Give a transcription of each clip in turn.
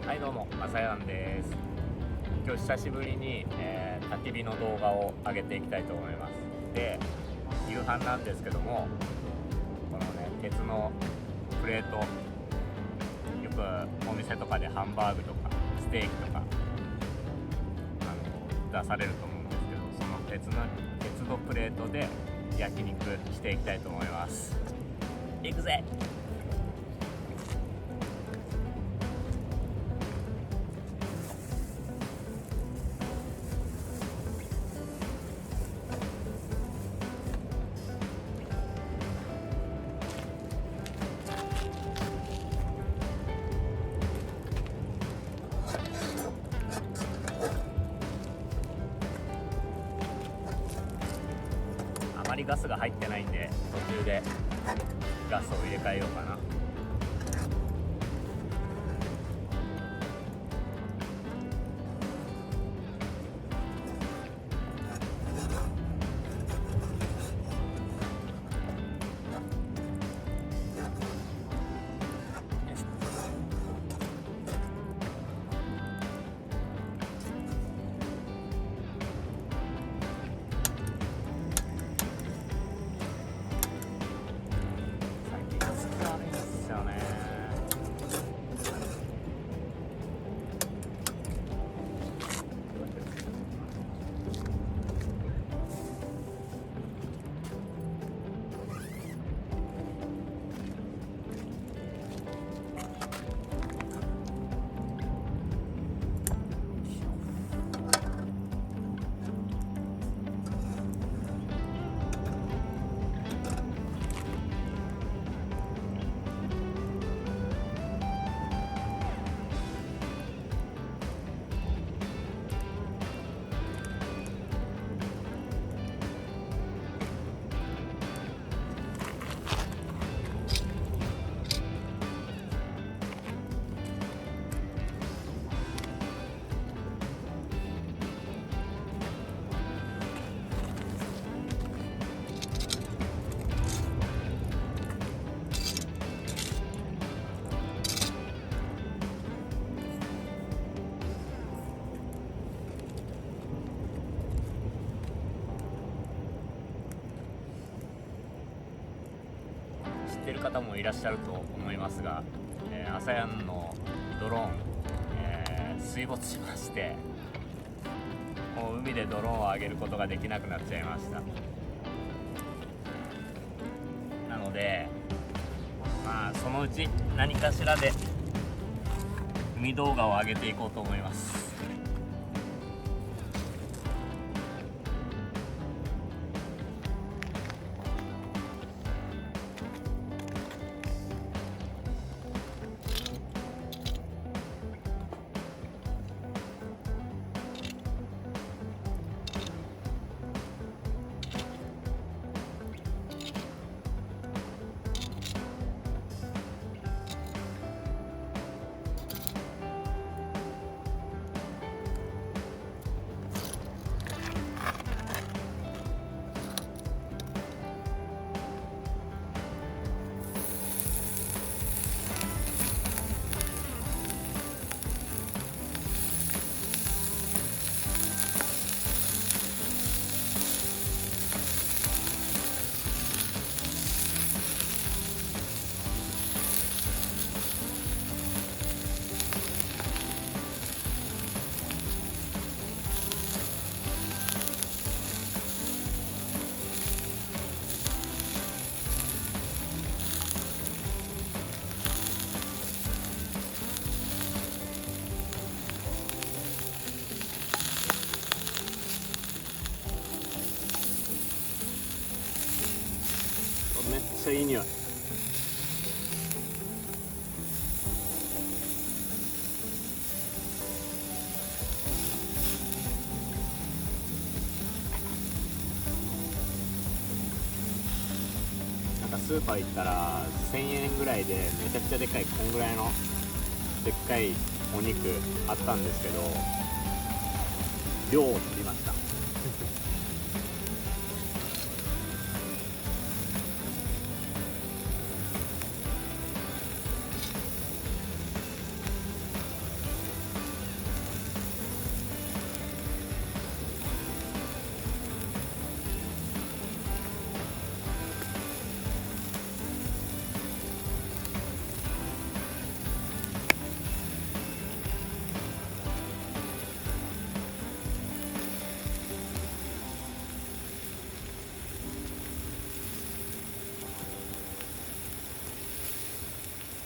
はいどうも、あさやんです。今日久しぶりに、焚き火の動画を上げていきたいと思います。で、夕飯なんですけども、このね、鉄のプレート、よくお店とかでハンバーグとかステーキとか出されると思うんですけど、その鉄のプレートで焼肉していきたいと思います。行くぜ。あまりガスが入ってないんで、途中でガスを入れ替えようかな。知ってる方もいらっしゃると思いますが、アサヤンのドローン、水没しまして、もう海でドローンを上げることができなくなっちゃいました。なのでまあそのうち何かしらで海動画を上げていこうと思います。めっちゃいい匂い。なんかスーパー行ったら1000円ぐらいでめちゃくちゃでかいこんぐらいのでっかいお肉あったんですけど、量を取りました。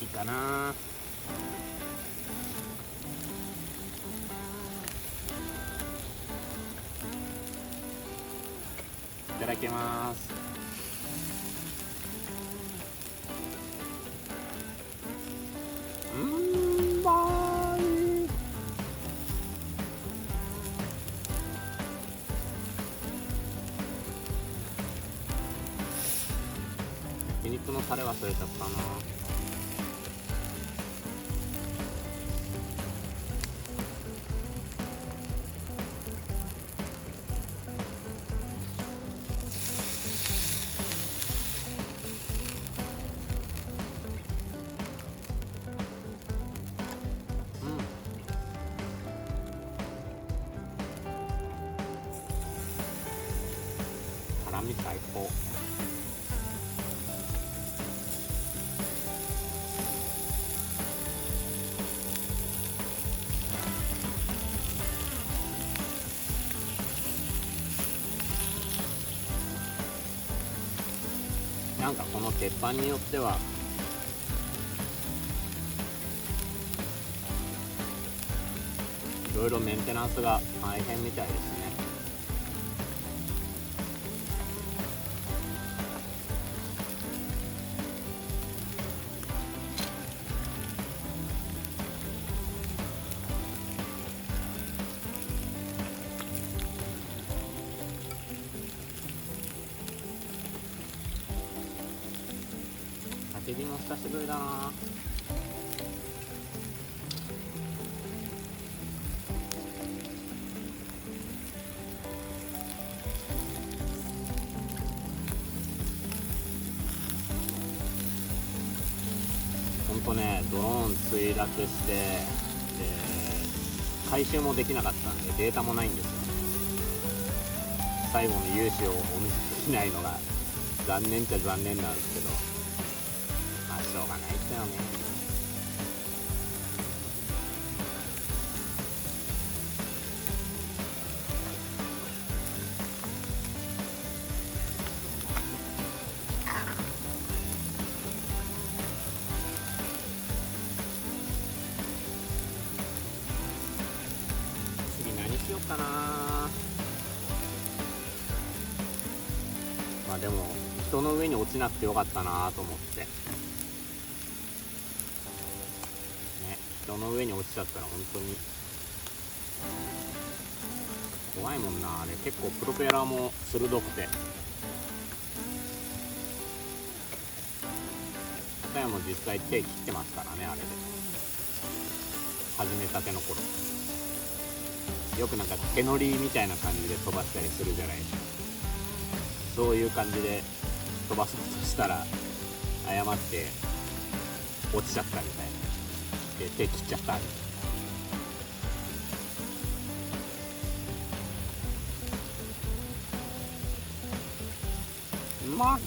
いいかな。いただきます。うまい。焼肉のタレ忘れちゃったな。辛味最高。なんかこの鉄板によってはいろいろメンテナンスが大変みたいですね。焚き火も久しぶりだな。ほんとね、ドローン墜落して、回収もできなかったんでデータもないんですよ。最後の融資をお見せできないのが残念っちゃ残念なんですけど、まあしょうがないですよね。しようかな。まあでも人の上に落ちなくてよかったなと思ってね。人の上に落ちちゃったら本当に怖いもんな。あれ結構プロペラも鋭くて、片山も実際手切ってますからね、あれで。始めたての頃よくなんか手乗りみたいな感じで飛ばしたりするじゃないですか。そういう感じで飛ばそうとしたら誤って落ちちゃったみたいなで手切っちゃったみたいな。うまっ。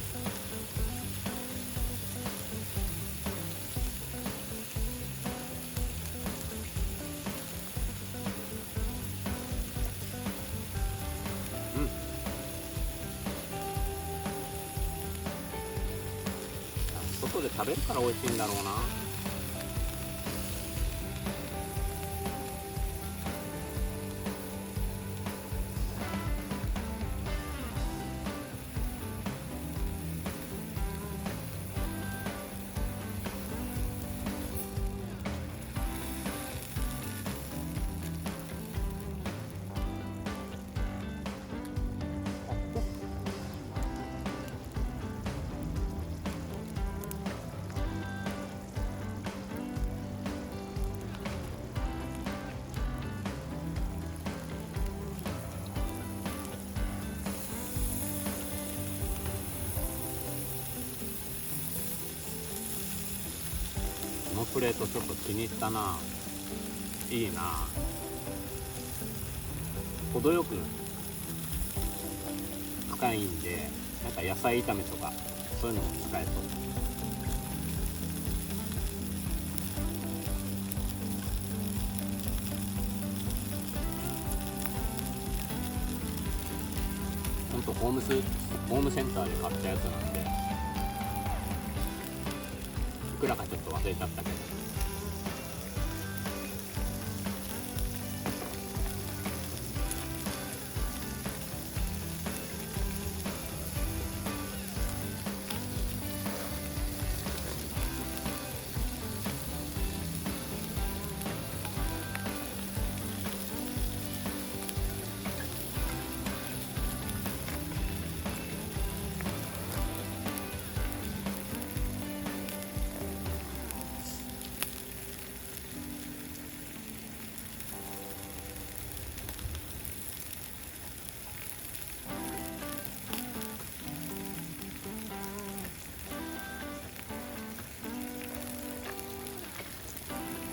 外で食べるから美味しいんだろうな。このプレートちょっと気に入ったな。いいな。程よく深いんで、なんか野菜炒めとかそういうのも使えそう。ほんとホームセンターで買ったやつなんで、いくらかちょっと忘れちゃったけど、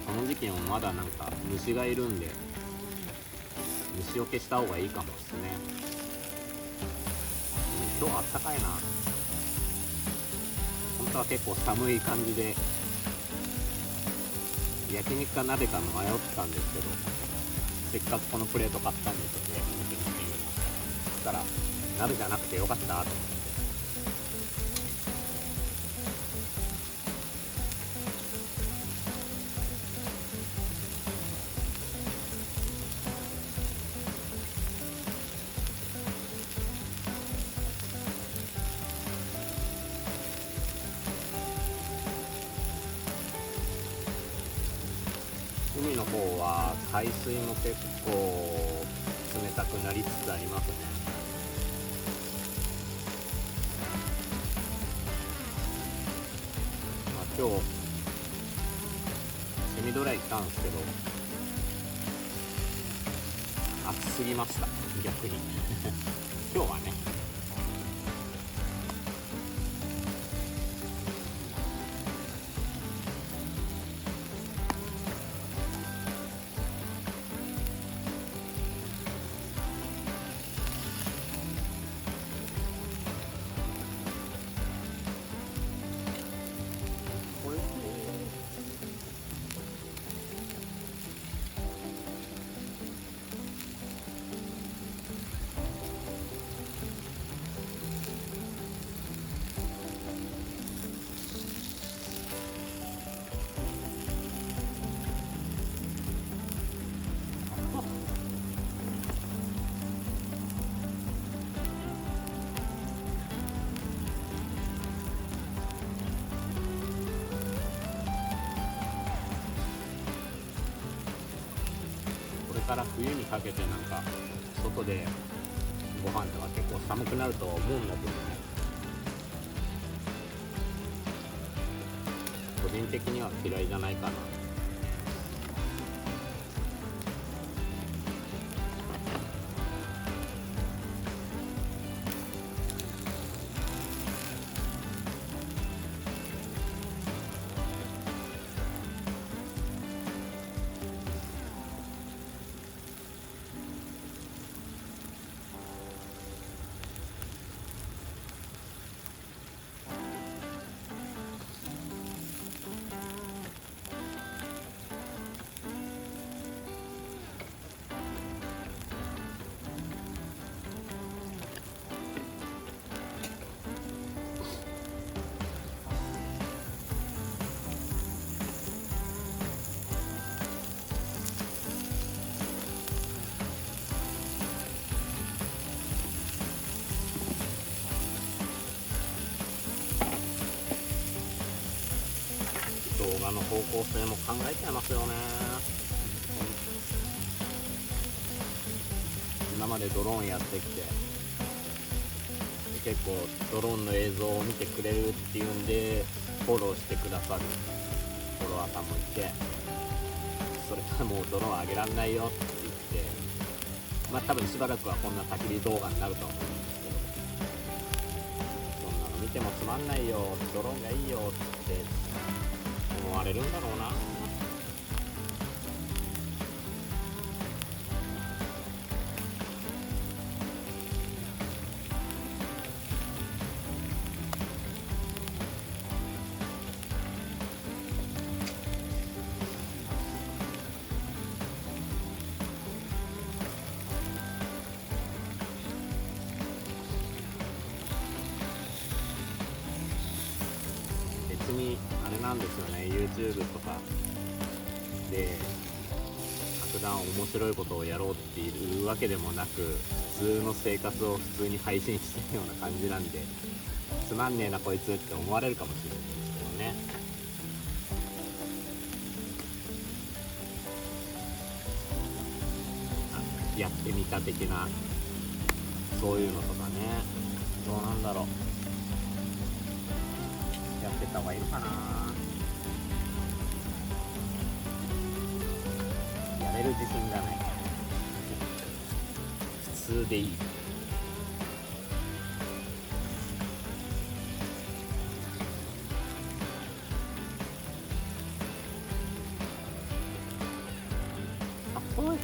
この時期もまだなんか虫がいるんで虫除けした方がいいかもですね。今日はあったかいな。本当は結構寒い感じで焼肉か鍋かの迷ってたんですけど、せっかくこのプレート買ったんでちょっと焼肉にしてみました。そしたら鍋じゃなくてよかったと思って。海の方は海水も結構冷たくなりつつありますね。まあ、今日セミドライ行ったんですけど暑すぎました逆に今日はね。から冬にかけてなんか外でご飯とか結構寒くなると思うんだけどね、個人的には嫌いじゃないかな。動画の方向性も考えちゃいますよね。今までドローンやってきて、結構ドローンの映像を見てくれるっていうんでフォローしてくださるフォロワーさんもいて、それからもうドローン上げらんないよって言って、まあ多分しばらくはこんな焚き火動画になると思うんですけど、そんなの見てもつまんないよ、ドローンがいいよって思われるんだろうな。別にあれなんですよね、 YouTube とかで格段面白いことをやろうっていうわけでもなく、普通の生活を普通に配信してるような感じなんで、つまんねえなこいつって思われるかもしれないですけどね。やってみた的なそういうのとかね、どうなんだろう、やってった方がいいのかな。やれる自信がない。普通でいい。あ、おい。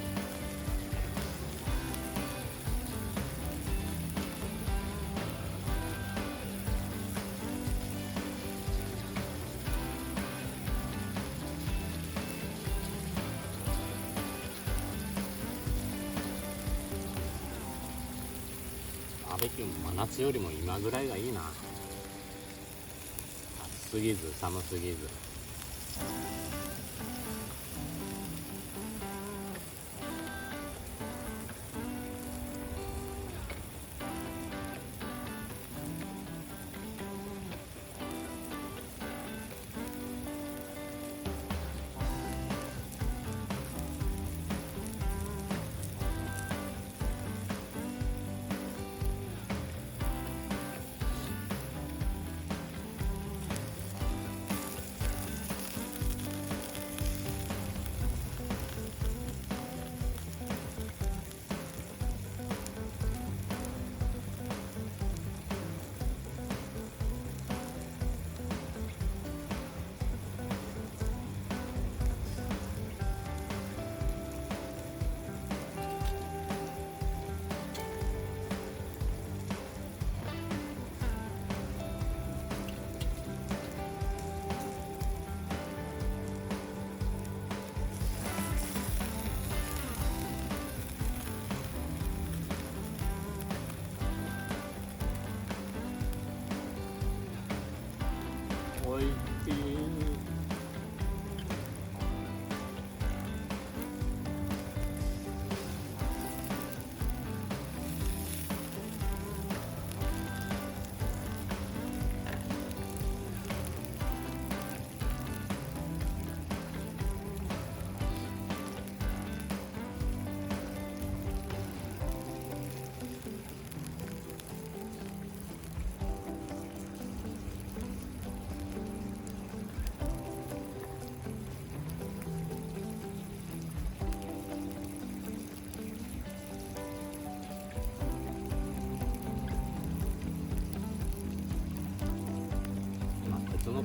バーベキューも真夏よりも今ぐらいがいいな。暑すぎず寒すぎず。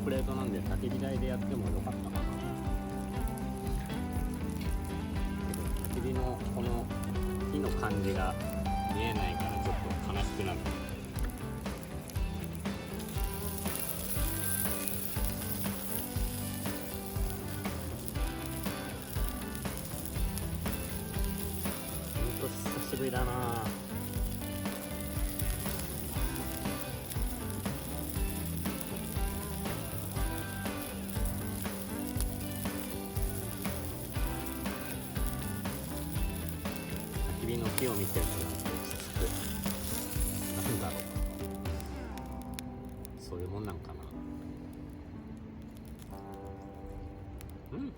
プレートなんで焚き火台でやってもよかったかな。けど焚き火のこの火の感じが見えないからちょっと悲しくなる。ほんと久しぶりだな。焚き火の木を見てるとなんか落ち着く。なんだろう、そういうもんなんかな。うん。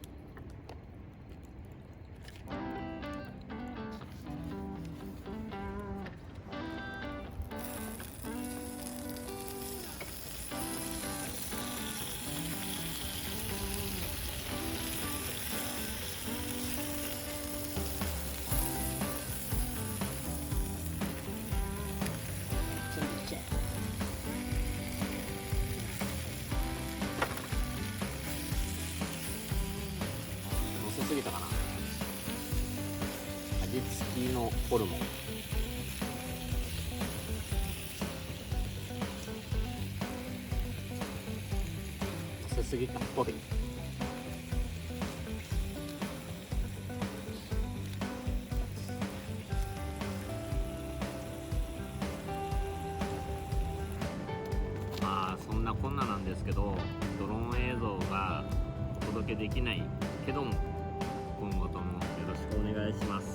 乗せすぎたかな。味付きのホルモン。乗せすぎたっぽい。まあそんなこんななんですけど、ドローン映像がお届けできないけども、今後ともよろしくお願いします。